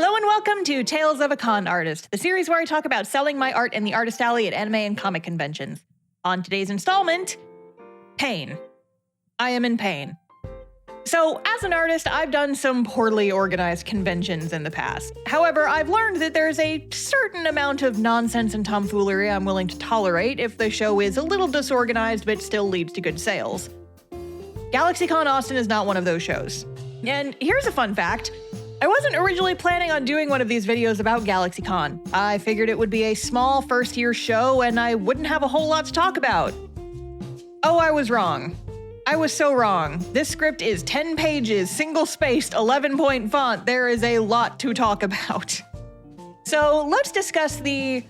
Hello and welcome to Tales of a Con Artist, the series where I talk about selling my art in the artist alley at anime and comic conventions. On today's installment, pain. I am in pain. So, as an artist, I've done some poorly organized conventions in the past. However, I've learned that there's a certain amount of nonsense and tomfoolery I'm willing to tolerate if the show is a little disorganized but still leads to good sales. Galaxycon Austin is not one of those shows. And here's a fun fact. I wasn't originally planning on doing one of these videos about Galaxycon. I figured it would be a small first-year show and I wouldn't have a whole lot to talk about. Oh, I was wrong. I was so wrong. This script is 10 pages, single-spaced, 11-point font. There is a lot to talk about. So let's discuss the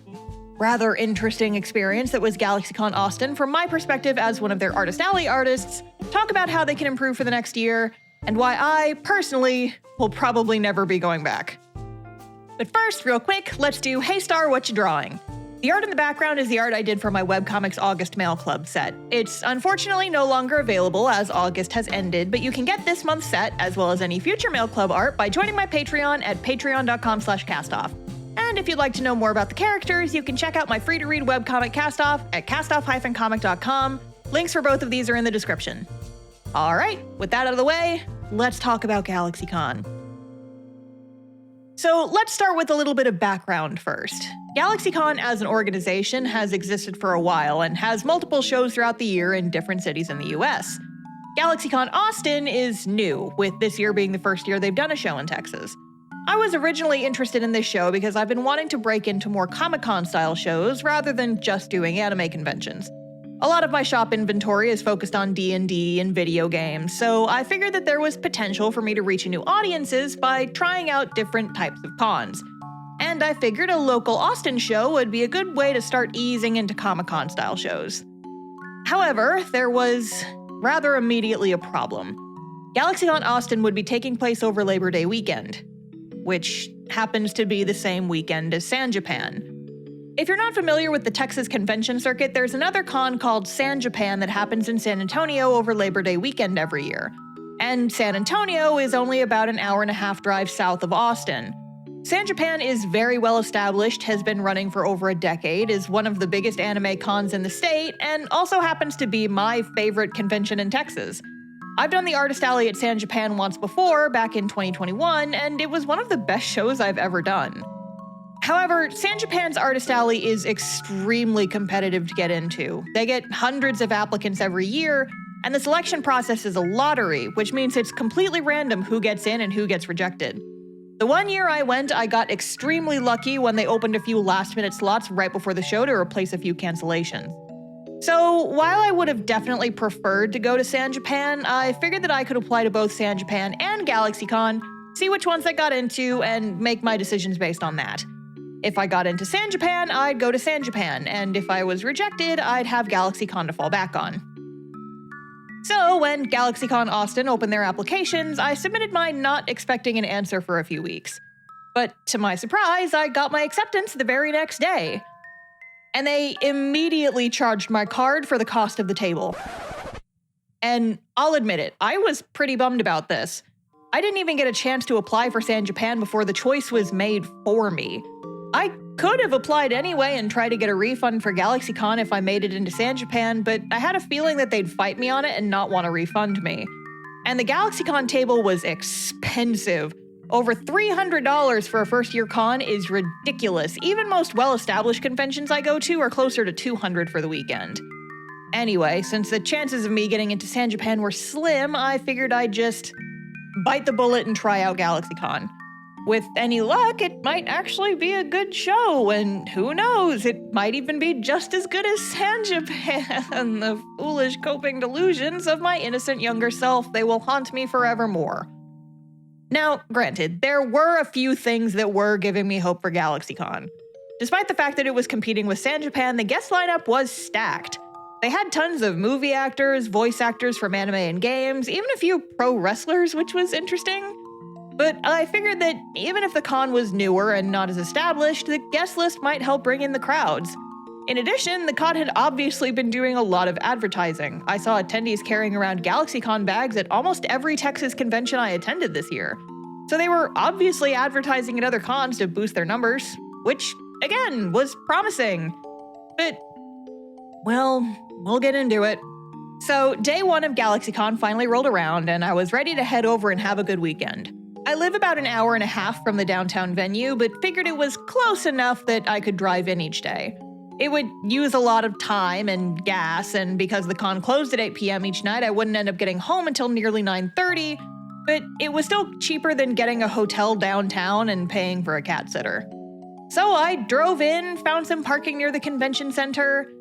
rather interesting experience that was Galaxycon Austin from my perspective as one of their Artist Alley artists, talk about how they can improve for the next year, and why I, personally, will probably never be going back. But first, real quick, let's do Hey Star, What You Drawing? The art in the background is the art I did for my webcomics August Mail Club set. It's unfortunately no longer available as August has ended, but you can get this month's set, as well as any future Mail Club art, by joining my Patreon at patreon.com/castoff. And if you'd like to know more about the characters, you can check out my free-to-read webcomic Castoff at castoff-comic.com. Links for both of these are in the description. All right, with that out of the way, let's talk about Galaxycon. So let's start with a little bit of background first. Galaxycon as an organization has existed for a while and has multiple shows throughout the year in different cities in the US. Galaxycon Austin is new, with this year being the first year they've done a show in Texas. I was originally interested in this show because I've been wanting to break into more Comic-Con style shows rather than just doing anime conventions. A lot of my shop inventory is focused on D&D and video games, so I figured that there was potential for me to reach new audiences by trying out different types of cons. And I figured a local Austin show would be a good way to start easing into Comic-Con style shows. However, there was rather immediately a problem. Galaxycon Austin would be taking place over Labor Day weekend, which happens to be the same weekend as San Japan. If you're not familiar with the Texas convention circuit, there's another con called San Japan that happens in San Antonio over Labor Day weekend every year. And San Antonio is only about an hour-and-a-half drive south of Austin. San Japan is very well established, has been running for over a decade, is one of the biggest anime cons in the state, and also happens to be my favorite convention in Texas. I've done the Artist Alley at San Japan once before, back in 2021, and it was one of the best shows I've ever done. However, San Japan's Artist Alley is extremely competitive to get into. They get hundreds of applicants every year, and the selection process is a lottery, which means it's completely random who gets in and who gets rejected. The one year I went, I got extremely lucky when they opened a few last-minute slots right before the show to replace a few cancellations. So, while I would have definitely preferred to go to San Japan, I figured that I could apply to both San Japan and Galaxycon, see which ones I got into, and make my decisions based on that. If I got into San Japan, I'd go to San Japan, and if I was rejected, I'd have Galaxycon to fall back on. So when Galaxycon Austin opened their applications, I submitted mine not expecting an answer for a few weeks. But to my surprise, I got my acceptance the very next day. And they immediately charged my card for the cost of the table. And I'll admit it, I was pretty bummed about this. I didn't even get a chance to apply for San Japan before the choice was made for me. I could have applied anyway and tried to get a refund for Galaxycon if I made it into San Japan, but I had a feeling that they'd fight me on it and not want to refund me. And the Galaxycon table was expensive. Over $300 for a first-year con is ridiculous. Even most well-established conventions I go to are closer to $200 for the weekend. Anyway, since the chances of me getting into San Japan were slim, I figured I'd just bite the bullet and try out Galaxycon. With any luck, it might actually be a good show, and who knows, it might even be just as good as San Japan. The foolish coping delusions of my innocent younger self, they will haunt me forevermore. Now, granted, there were a few things that were giving me hope for Galaxycon. Despite the fact that it was competing with San Japan, the guest lineup was stacked. They had tons of movie actors, voice actors from anime and games, even a few pro wrestlers, which was interesting. But I figured that even if the con was newer and not as established, the guest list might help bring in the crowds. In addition, the con had obviously been doing a lot of advertising. I saw attendees carrying around Galaxycon bags at almost every Texas convention I attended this year. So they were obviously advertising at other cons to boost their numbers, which, again, was promising. But, well, we'll get into it. So day one of Galaxycon finally rolled around, and I was ready to head over and have a good weekend. I live about an hour and a half from the downtown venue, but figured it was close enough that I could drive in each day. It would use a lot of time and gas, and because the con closed at 8 p.m. each night, I wouldn't end up getting home until nearly 9:30, but it was still cheaper than getting a hotel downtown and paying for a cat sitter. So I drove in, found some parking near the convention center,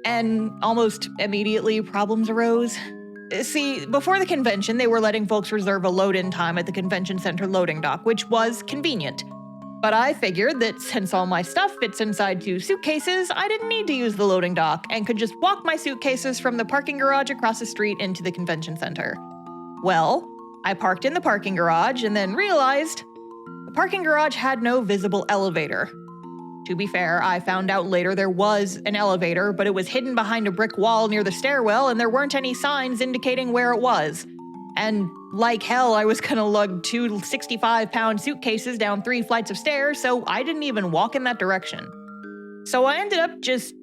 and almost immediately problems arose. See, before the convention, they were letting folks reserve a load-in time at the convention center loading dock, which was convenient. But I figured that since all my stuff fits inside 2 suitcases, I didn't need to use the loading dock and could just walk my suitcases from the parking garage across the street into the convention center. Well, I parked in the parking garage and then realized the parking garage had no visible elevator. To be fair, I found out later there was an elevator, but it was hidden behind a brick wall near the stairwell and there weren't any signs indicating where it was. And like hell, I was gonna lug 2 65-pound suitcases down 3 flights of stairs, so I didn't even walk in that direction. So I ended up just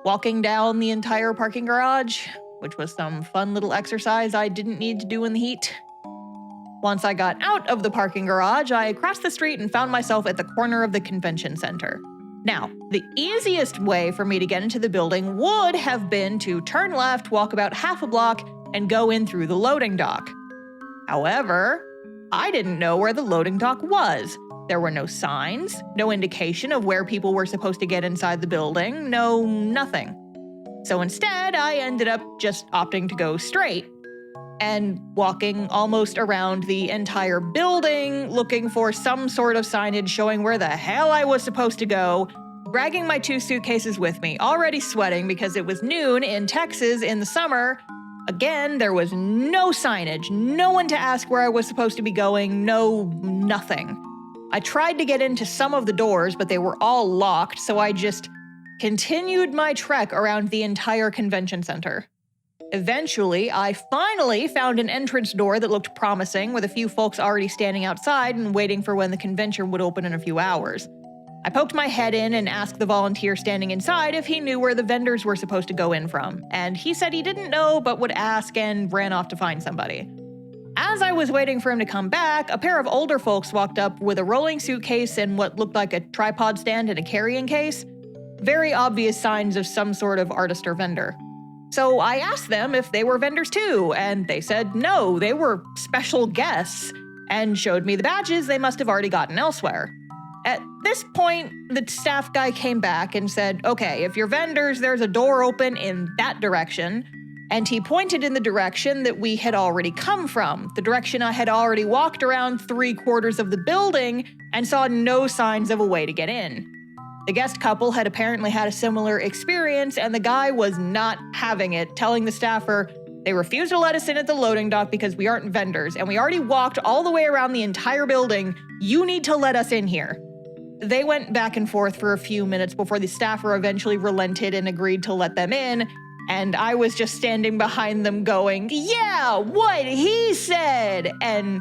walking down the entire parking garage, which was some fun little exercise I didn't need to do in the heat. Once I got out of the parking garage, I crossed the street and found myself at the corner of the convention center. Now, the easiest way for me to get into the building would have been to turn left, walk about half a block, and go in through the loading dock. However, I didn't know where the loading dock was. There were no signs, no indication of where people were supposed to get inside the building, no nothing. So instead, I ended up just opting to go straight and walking almost around the entire building, looking for some sort of signage showing where the hell I was supposed to go, dragging my 2 suitcases with me, already sweating because it was noon in Texas in the summer. Again, there was no signage, no one to ask where I was supposed to be going, no nothing. I tried to get into some of the doors, but they were all locked, so I just continued my trek around the entire convention center. Eventually, I finally found an entrance door that looked promising, with a few folks already standing outside and waiting for when the convention would open in a few hours. I poked my head in and asked the volunteer standing inside if he knew where the vendors were supposed to go in from, and he said he didn't know but would ask and ran off to find somebody. As I was waiting for him to come back, a pair of older folks walked up with a rolling suitcase and what looked like a tripod stand and a carrying case. Very obvious signs of some sort of artist or vendor. So I asked them if they were vendors too, and they said no, they were special guests, and showed me the badges they must have already gotten elsewhere. At this point, the staff guy came back and said, okay, if you're vendors, there's a door open in that direction, and he pointed in the direction that we had already come from, the direction I had already walked around 3/4 of the building and saw no signs of a way to get in. The guest couple had apparently had a similar experience, and the guy was not having it, telling the staffer, they refused to let us in at the loading dock because we aren't vendors, and we already walked all the way around the entire building. You need to let us in here. They went back and forth for a few minutes before the staffer eventually relented and agreed to let them in, and I was just standing behind them going, yeah, what he said, and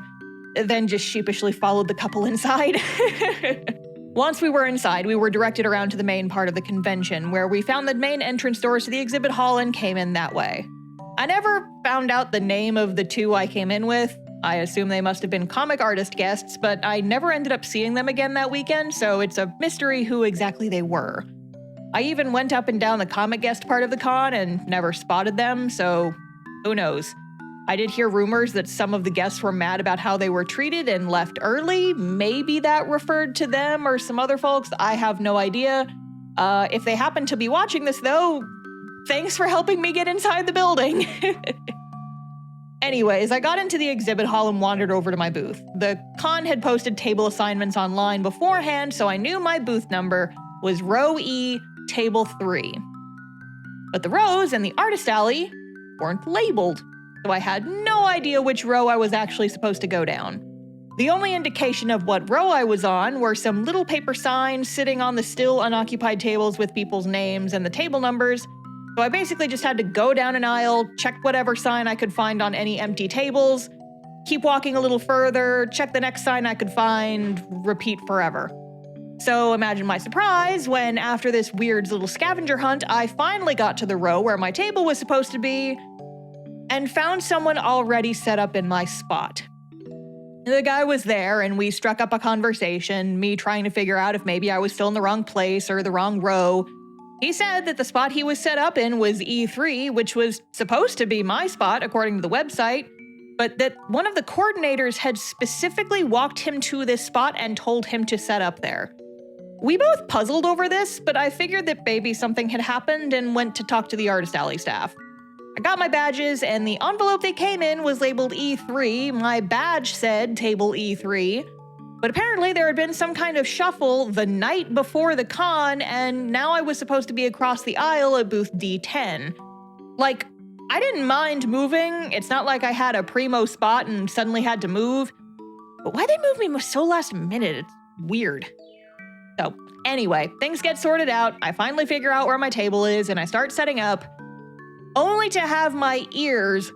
then just sheepishly followed the couple inside. Once we were inside, we were directed around to the main part of the convention, where we found the main entrance doors to the exhibit hall and came in that way. I never found out the name of the 2 I came in with. I assume they must have been comic artist guests, but I never ended up seeing them again that weekend, so it's a mystery who exactly they were. I even went up and down the comic guest part of the con and never spotted them, so who knows. I did hear rumors that some of the guests were mad about how they were treated and left early. Maybe that referred to them or some other folks. I have no idea. If they happen to be watching this, though, thanks for helping me get inside the building. Anyways, I got into the exhibit hall and wandered over to my booth. The con had posted table assignments online beforehand, so I knew my booth number was row E, table 3. But the rows in the artist alley weren't labeled, so I had no idea which row I was actually supposed to go down. The only indication of what row I was on were some little paper signs sitting on the still unoccupied tables with people's names and the table numbers, so I basically just had to go down an aisle, check whatever sign I could find on any empty tables, keep walking a little further, check the next sign I could find, repeat forever. So imagine my surprise when, after this weird little scavenger hunt, I finally got to the row where my table was supposed to be and found someone already set up in my spot. The guy was there and we struck up a conversation, me trying to figure out if maybe I was still in the wrong place or the wrong row. He said that the spot he was set up in was E3, which was supposed to be my spot according to the website, but that one of the coordinators had specifically walked him to this spot and told him to set up there. We both puzzled over this, but I figured that maybe something had happened and went to talk to the Artist Alley staff. I got my badges, and the envelope they came in was labeled E3. My badge said Table E3. But apparently there had been some kind of shuffle the night before the con, and now I was supposed to be across the aisle at booth D10. Like, I didn't mind moving. It's not like I had a primo spot and suddenly had to move. But why they moved me so last minute? It's weird. So anyway, things get sorted out. I finally figure out where my table is, and I start setting up, only to have my ears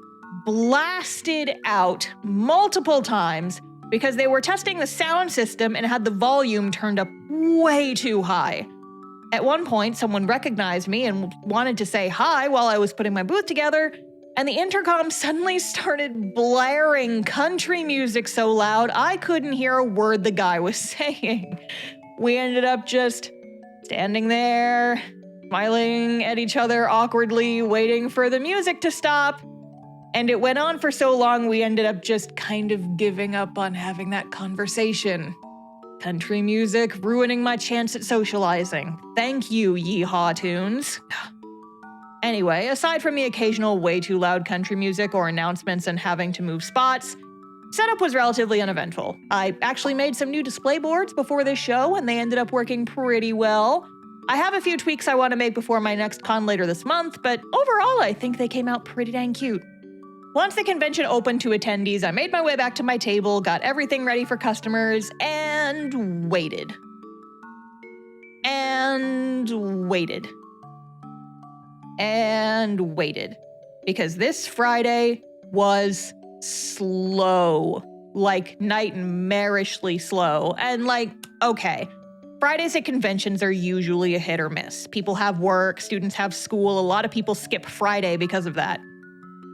blasted out multiple times because they were testing the sound system and had the volume turned up way too high. At one point, someone recognized me and wanted to say hi while I was putting my booth together, and the intercom suddenly started blaring country music so loud I couldn't hear a word the guy was saying. We ended up just standing there, smiling at each other awkwardly, waiting for the music to stop. And it went on for so long, we ended up just kind of giving up on having that conversation. Country music ruining my chance at socializing. Thank you, Yeehaw Tunes. Anyway, aside from the occasional way too loud country music or announcements and having to move spots, setup was relatively uneventful. I actually made some new display boards before this show, and they ended up working pretty well. I have a few tweaks I want to make before my next con later this month, but overall I think they came out pretty dang cute. Once the convention opened to attendees, I made my way back to my table, got everything ready for customers, and waited. And waited. And waited. Because this Friday was slow. Like nightmarishly slow. And okay. Fridays at conventions are usually a hit or miss. People have work, students have school, a lot of people skip Friday because of that.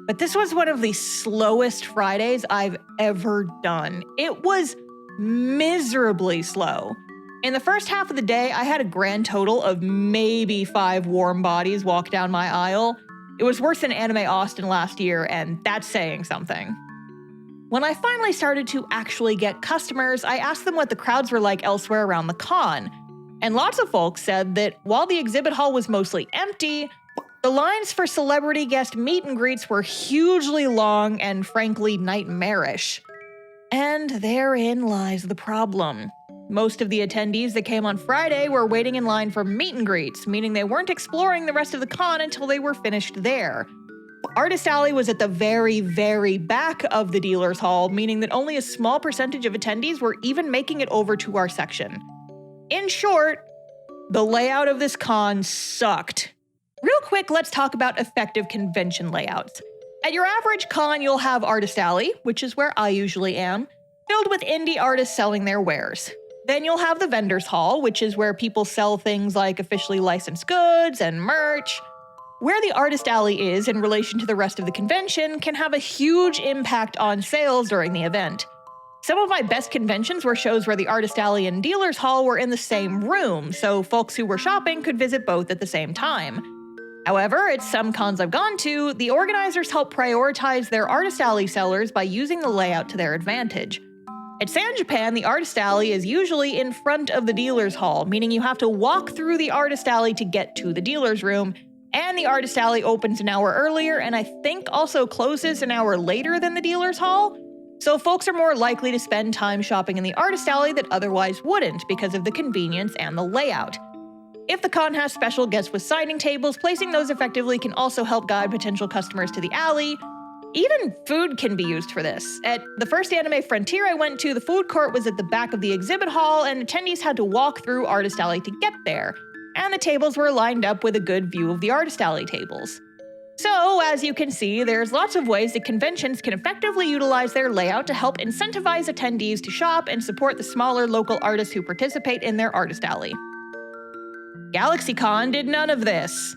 But this was one of the slowest Fridays I've ever done. It was miserably slow. In the first half of the day, I had a grand total of maybe 5 warm bodies walk down my aisle. It was worse than Anime Austin last year, and that's saying something. When I finally started to actually get customers, I asked them what the crowds were like elsewhere around the con. And lots of folks said that while the exhibit hall was mostly empty, the lines for celebrity guest meet and greets were hugely long and frankly nightmarish. And therein lies the problem. Most of the attendees that came on Friday were waiting in line for meet and greets, meaning they weren't exploring the rest of the con until they were finished there. Artist Alley was at the very, very back of the dealer's hall, meaning that only a small percentage of attendees were even making it over to our section. In short, the layout of this con sucked. Real quick, let's talk about effective convention layouts. At your average con, you'll have Artist Alley, which is where I usually am, filled with indie artists selling their wares. Then you'll have the vendors hall, which is where people sell things like officially licensed goods and merch. Where the Artist Alley is in relation to the rest of the convention can have a huge impact on sales during the event. Some of my best conventions were shows where the Artist Alley and Dealers Hall were in the same room, so folks who were shopping could visit both at the same time. However, at some cons I've gone to, the organizers help prioritize their Artist Alley sellers by using the layout to their advantage. At San Japan, the Artist Alley is usually in front of the Dealers Hall, meaning you have to walk through the Artist Alley to get to the Dealer's Room, and the Artist Alley opens an hour earlier and I think also closes an hour later than the Dealer's Hall. So folks are more likely to spend time shopping in the Artist Alley that otherwise wouldn't because of the convenience and the layout. If the con has special guests with signing tables, placing those effectively can also help guide potential customers to the alley. Even food can be used for this. At the first Anime Frontier I went to, the food court was at the back of the exhibit hall and attendees had to walk through Artist Alley to get there, and the tables were lined up with a good view of the Artist Alley tables. So, as you can see, there's lots of ways that conventions can effectively utilize their layout to help incentivize attendees to shop and support the smaller local artists who participate in their artist alley. Galaxycon did none of this.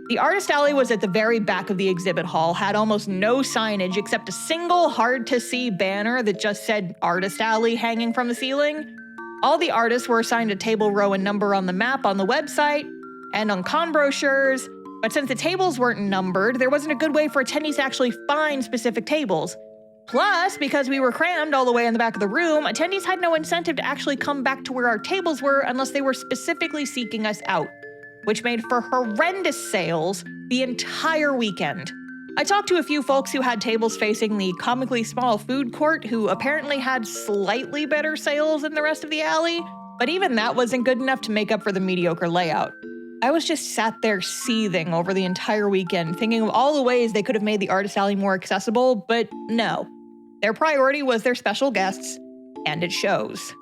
The artist alley was at the very back of the exhibit hall, had almost no signage except a single hard-to-see banner that just said Artist Alley hanging from the ceiling. All the artists were assigned a table, row, and number on the map on the website and on con brochures, but since the tables weren't numbered, there wasn't a good way for attendees to actually find specific tables. Plus, because we were crammed all the way in the back of the room, attendees had no incentive to actually come back to where our tables were unless they were specifically seeking us out, which made for horrendous sales the entire weekend. I talked to a few folks who had tables facing the comically small food court who apparently had slightly better sales than the rest of the alley, but even that wasn't good enough to make up for the mediocre layout. I was just sat there seething over the entire weekend, thinking of all the ways they could have made the artist alley more accessible, but no. Their priority was their special guests, and it shows.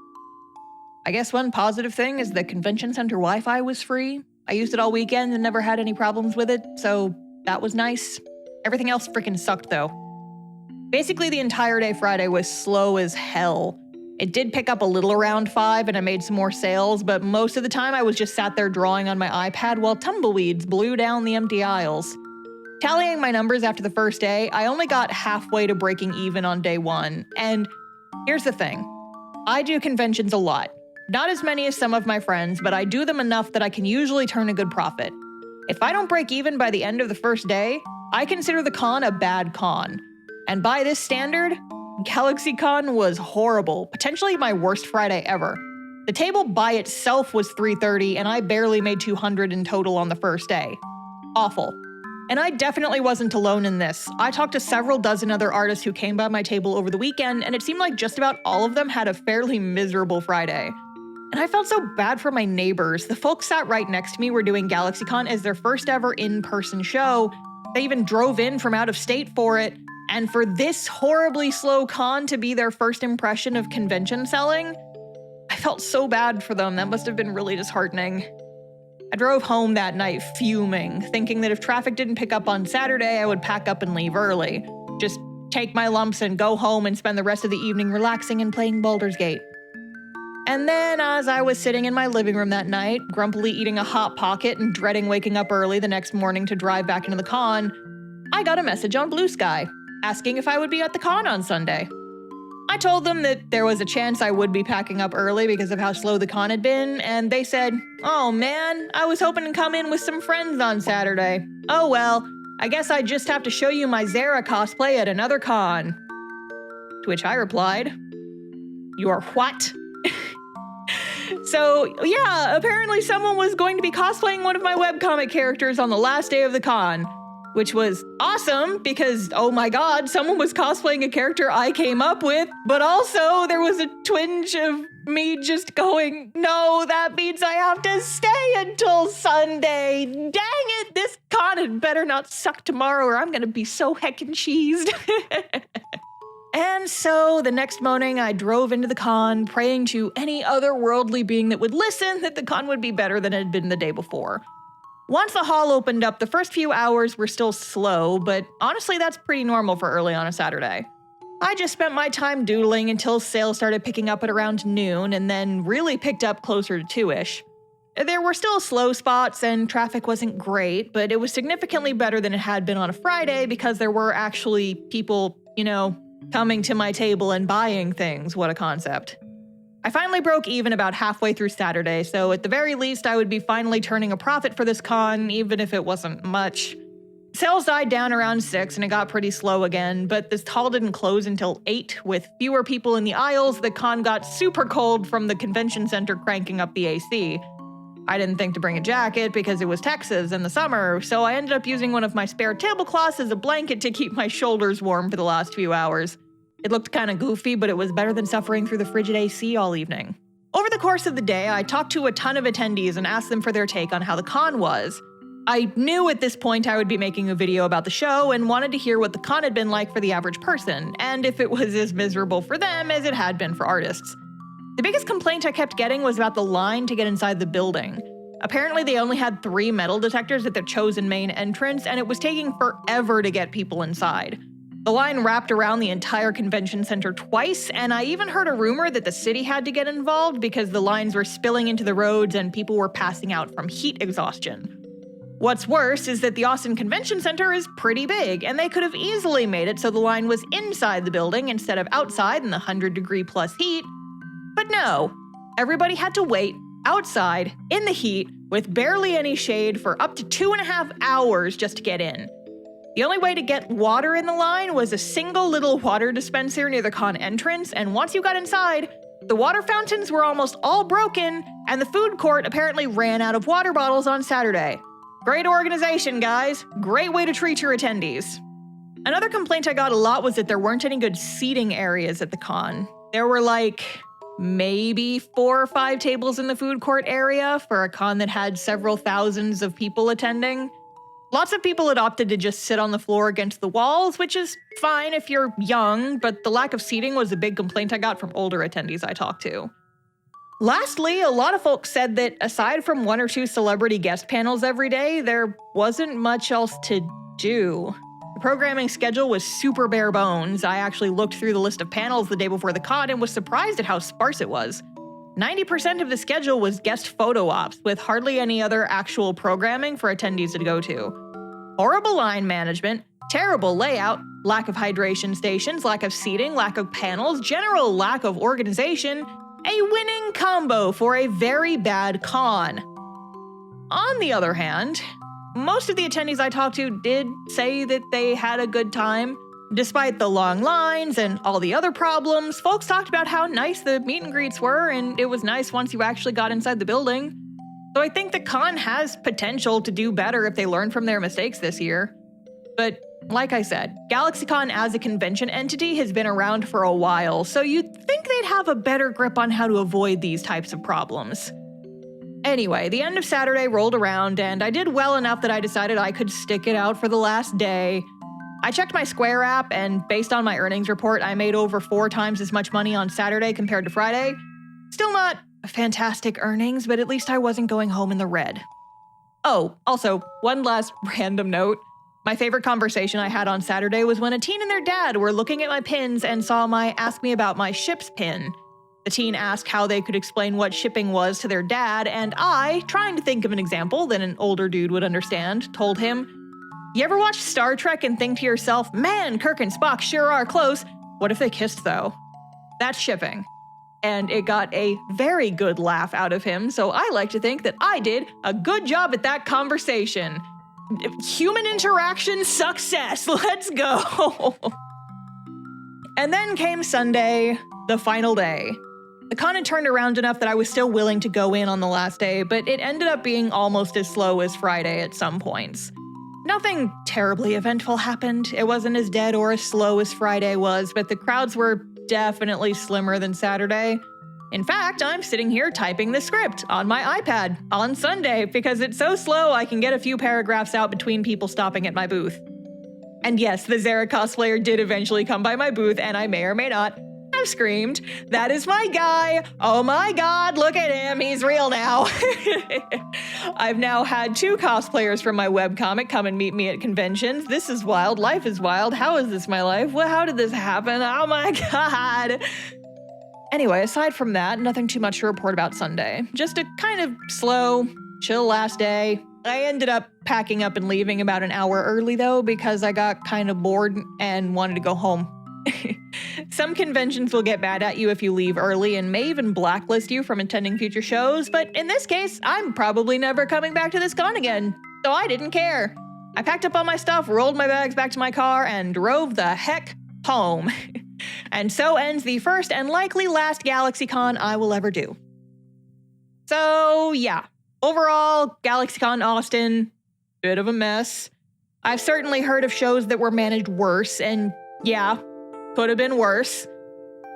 I guess one positive thing is the convention center Wi-Fi was free. I used it all weekend and never had any problems with it, so that was nice. Everything else freaking sucked though. Basically the entire day Friday was slow as hell. It did pick up a little around 5 and I made some more sales, but most of the time I was just sat there drawing on my iPad while tumbleweeds blew down the empty aisles. Tallying my numbers after the first day, I only got halfway to breaking even on day 1. And here's the thing. I do conventions a lot. Not as many as some of my friends, but I do them enough that I can usually turn a good profit. If I don't break even by the end of the first day, I consider the con a bad con. And by this standard, Galaxycon was horrible, potentially my worst Friday ever. The table by itself was $330 and I barely made $200 in total on the first day. Awful. And I definitely wasn't alone in this. I talked to several dozen other artists who came by my table over the weekend, and it seemed like just about all of them had a fairly miserable Friday. And I felt so bad for my neighbors. The folks sat right next to me were doing Galaxycon as their first ever in-person show. They even drove in from out of state for it. And for this horribly slow con to be their first impression of convention selling, I felt so bad for them. That must have been really disheartening. I drove home that night fuming, thinking that if traffic didn't pick up on Saturday, I would pack up and leave early. Just take my lumps and go home and spend the rest of the evening relaxing and playing Baldur's Gate. And then as I was sitting in my living room that night, grumpily eating a Hot Pocket and dreading waking up early the next morning to drive back into the con, I got a message on Blue Sky, asking if I would be at the con on Sunday. I told them that there was a chance I would be packing up early because of how slow the con had been, and they said, "Oh man, I was hoping to come in with some friends on Saturday. Oh well, I guess I just have to show you my Zara cosplay at another con." To which I replied, "Your what?" So yeah, apparently someone was going to be cosplaying one of my webcomic characters on the last day of the con. Which was awesome because, oh my god, someone was cosplaying a character I came up with, but also there was a twinge of me just going, no, that means I have to stay until Sunday. Dang it, this con had better not suck tomorrow or I'm gonna be so heckin' cheesed. And so the next morning I drove into the con, praying to any otherworldly being that would listen that the con would be better than it had been the day before. Once the hall opened up, the first few hours were still slow, but honestly that's pretty normal for early on a Saturday. I just spent my time doodling until sales started picking up at around noon and then really picked up closer to 2-ish. There were still slow spots and traffic wasn't great, but it was significantly better than it had been on a Friday because there were actually people, coming to my table and buying things. What a concept. I finally broke even about halfway through Saturday, so at the very least I would be finally turning a profit for this con, even if it wasn't much. Sales died down around 6 and it got pretty slow again, but this hall didn't close until 8. With fewer people in the aisles, the con got super cold from the convention center cranking up the AC. I didn't think to bring a jacket because it was Texas in the summer, so I ended up using one of my spare tablecloths as a blanket to keep my shoulders warm for the last few hours. It looked kind of goofy, but it was better than suffering through the frigid AC all evening. Over the course of the day, I talked to a ton of attendees and asked them for their take on how the con was. I knew at this point I would be making a video about the show and wanted to hear what the con had been like for the average person, and if it was as miserable for them as it had been for artists. The biggest complaint I kept getting was about the line to get inside the building. Apparently, they only had 3 metal detectors at their chosen main entrance, and it was taking forever to get people inside. The line wrapped around the entire convention center twice, and I even heard a rumor that the city had to get involved because the lines were spilling into the roads and people were passing out from heat exhaustion. What's worse is that the Austin Convention Center is pretty big, and they could have easily made it so the line was inside the building instead of outside in the 100-degree plus heat. But no, everybody had to wait outside in the heat with barely any shade for up to 2.5 hours just to get in. The only way to get water in the line was a single little water dispenser near the con entrance, and once you got inside, the water fountains were almost all broken, and the food court apparently ran out of water bottles on Saturday. Great organization, guys. Great way to treat your attendees. Another complaint I got a lot was that there weren't any good seating areas at the con. There were maybe 4 or 5 tables in the food court area for a con that had several thousands of people attending. Lots of people had opted to just sit on the floor against the walls, which is fine if you're young, but the lack of seating was a big complaint I got from older attendees I talked to. Lastly, a lot of folks said that aside from 1 or 2 celebrity guest panels every day, there wasn't much else to do. The programming schedule was super bare bones. I actually looked through the list of panels the day before the con and was surprised at how sparse it was. 90% of the schedule was guest photo ops, with hardly any other actual programming for attendees to go to. Horrible line management, terrible layout, lack of hydration stations, lack of seating, lack of panels, general lack of organization, a winning combo for a very bad con. On the other hand, most of the attendees I talked to did say that they had a good time. Despite the long lines and all the other problems, folks talked about how nice the meet and greets were, and it was nice once you actually got inside the building. So I think the con has potential to do better if they learn from their mistakes this year. But like I said, Galaxycon as a convention entity has been around for a while, so you'd think they'd have a better grip on how to avoid these types of problems. Anyway, the end of Saturday rolled around, and I did well enough that I decided I could stick it out for the last day. I checked my Square app, and based on my earnings report, I made over 4 times as much money on Saturday compared to Friday. Still not fantastic earnings, but at least I wasn't going home in the red. Oh, also, one last random note. My favorite conversation I had on Saturday was when a teen and their dad were looking at my pins and saw my Ask Me About My Ships pin. The teen asked how they could explain what shipping was to their dad, and I, trying to think of an example that an older dude would understand, told him, "You ever watch Star Trek and think to yourself, man, Kirk and Spock sure are close. What if they kissed, though?" That's shipping. And it got a very good laugh out of him, so I like to think that I did a good job at that conversation. Human interaction success, let's go! And then came Sunday, the final day. The con had turned around enough that I was still willing to go in on the last day, but it ended up being almost as slow as Friday at some points. Nothing terribly eventful happened. It wasn't as dead or as slow as Friday was, but the crowds were definitely slimmer than Saturday. In fact, I'm sitting here typing the script on my iPad on Sunday because it's so slow I can get a few paragraphs out between people stopping at my booth. And yes, the Zara cosplayer did eventually come by my booth, and I may or may not have screamed, "That is my guy! Oh my god, look at him, he's real now!" I've now had 2 cosplayers from my webcomic come and meet me at conventions. This is wild, life is wild. How is this my life? Well, how did this happen? Oh my god! Anyway, aside from that, nothing too much to report about Sunday. Just a kind of slow, chill last day. I ended up packing up and leaving about an hour early though, because I got kind of bored and wanted to go home. Some conventions will get mad at you if you leave early and may even blacklist you from attending future shows, but in this case, I'm probably never coming back to this con again, so I didn't care. I packed up all my stuff, rolled my bags back to my car, and drove the heck home. And so ends the first and likely last Galaxycon I will ever do. So yeah, overall, Galaxycon Austin, bit of a mess. I've certainly heard of shows that were managed worse, and yeah, could have been worse.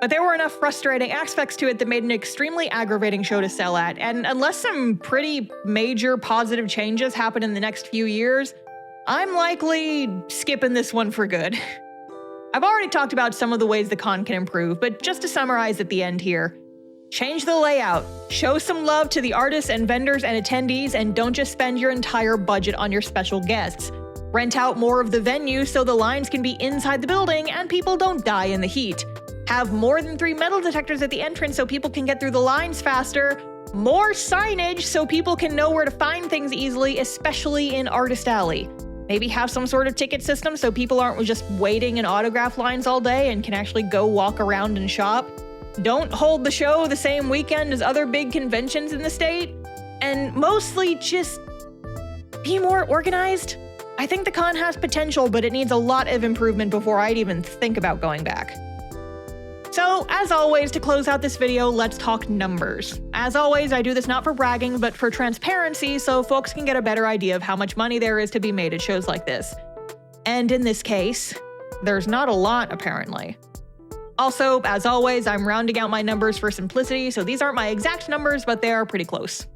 But there were enough frustrating aspects to it that made an extremely aggravating show to sell at, and unless some pretty major positive changes happen in the next few years, I'm likely skipping this one for good. I've already talked about some of the ways the con can improve, but just to summarize at the end here, Change the layout, show some love to the artists and vendors and attendees, and don't just spend your entire budget on your special guests. Rent out more of the venue so the lines can be inside the building and people don't die in the heat. Have more than 3 metal detectors at the entrance so people can get through the lines faster. More signage so people can know where to find things easily, especially in Artist Alley. Maybe have some sort of ticket system so people aren't just waiting in autograph lines all day and can actually go walk around and shop. Don't hold the show the same weekend as other big conventions in the state. And mostly just be more organized. I think the con has potential, but it needs a lot of improvement before I'd even think about going back. So, as always, to close out this video, let's talk numbers. As always, I do this not for bragging, but for transparency, so folks can get a better idea of how much money there is to be made at shows like this. And in this case, there's not a lot, apparently. Also, as always, I'm rounding out my numbers for simplicity, so these aren't my exact numbers, but they are pretty close.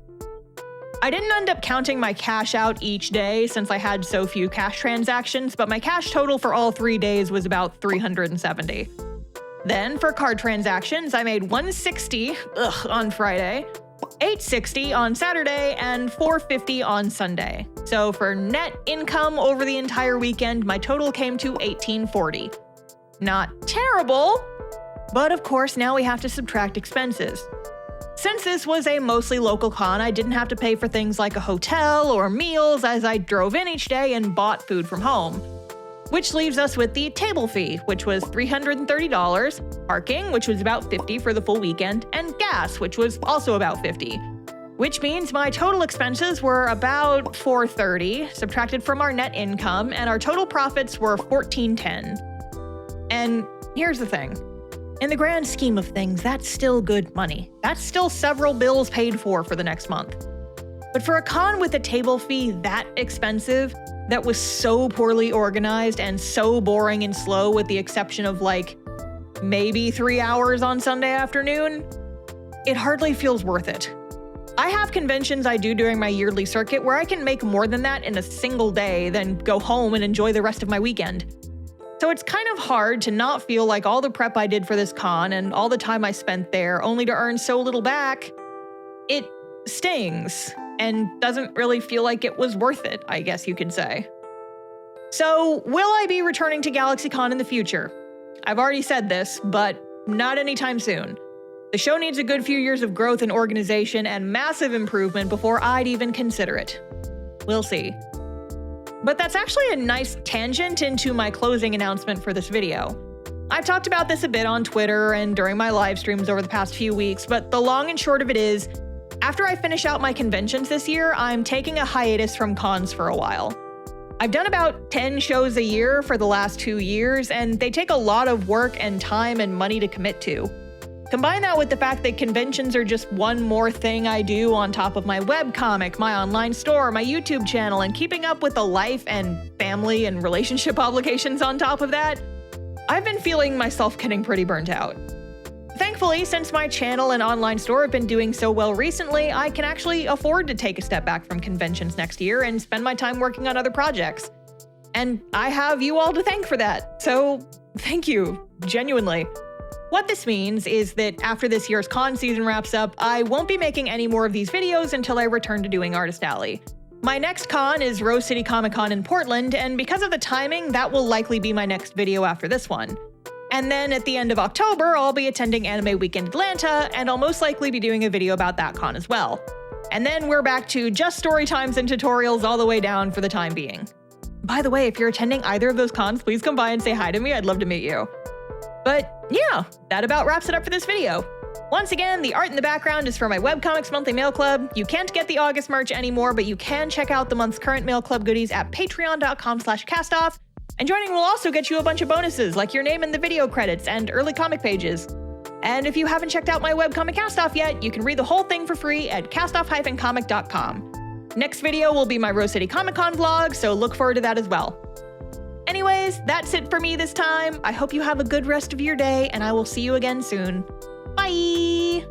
I didn't end up counting my cash out each day since I had so few cash transactions, but my cash total for all 3 days was about 370. Then, for card transactions, I made $160 on Friday, $860 on Saturday, and $450 on Sunday. So for net income over the entire weekend, my total came to $1840. Not terrible, but of course now we have to subtract expenses. Since this was a mostly local con, I didn't have to pay for things like a hotel or meals as I drove in each day and bought food from home. Which leaves us with the table fee, which was $330, parking, which was about $50 for the full weekend, and gas, which was also about $50. Which means my total expenses were about $430, subtracted from our net income, and our total profits were $1410. And here's the thing. In the grand scheme of things, that's still good money. That's still several bills paid for the next month. But for a con with a table fee that expensive, that was so poorly organized and so boring and slow with the exception of like maybe 3 hours on Sunday afternoon, it hardly feels worth it. I have conventions I do during my yearly circuit where I can make more than that in a single day, then go home and enjoy the rest of my weekend. So it's kind of hard to not feel like all the prep I did for this con and all the time I spent there only to earn so little back, it stings and doesn't really feel like it was worth it, I guess you could say. So will I be returning to Galaxycon in the future? I've already said this, but not anytime soon. The show needs a good few years of growth and organization and massive improvement before I'd even consider it. We'll see. But that's actually a nice tangent into my closing announcement for this video. I've talked about this a bit on Twitter and during my live streams over the past few weeks, but the long and short of it is, after I finish out my conventions this year, I'm taking a hiatus from cons for a while. I've done about 10 shows a year for the last 2 years, and they take a lot of work and time and money to commit to. Combine that with the fact that conventions are just one more thing I do on top of my webcomic, my online store, my YouTube channel, and keeping up with the life and family and relationship obligations on top of that, I've been feeling myself getting pretty burnt out. Thankfully, since my channel and online store have been doing so well recently, I can actually afford to take a step back from conventions next year and spend my time working on other projects. And I have you all to thank for that, so thank you, genuinely. What this means is that after this year's con season wraps up, I won't be making any more of these videos until I return to doing Artist Alley. My next con is Rose City Comic Con in Portland, and because of the timing, that will likely be my next video after this one. And then at the end of October, I'll be attending Anime Weekend Atlanta, and I'll most likely be doing a video about that con as well. And then we're back to just story times and tutorials all the way down for the time being. By the way, if you're attending either of those cons, please come by and say hi to me. I'd love to meet you. But yeah, that about wraps it up for this video. Once again, the art in the background is for my Webcomics Monthly Mail Club. You can't get the August merch anymore, but you can check out the month's current Mail Club goodies at patreon.com/castoff. And joining will also get you a bunch of bonuses, like your name in the video credits and early comic pages. And if you haven't checked out my webcomic Castoff yet, you can read the whole thing for free at castoff-comic.com. Next video will be my Rose City Comic Con vlog, so look forward to that as well. Anyways, that's it for me this time. I hope you have a good rest of your day, and I will see you again soon. Bye!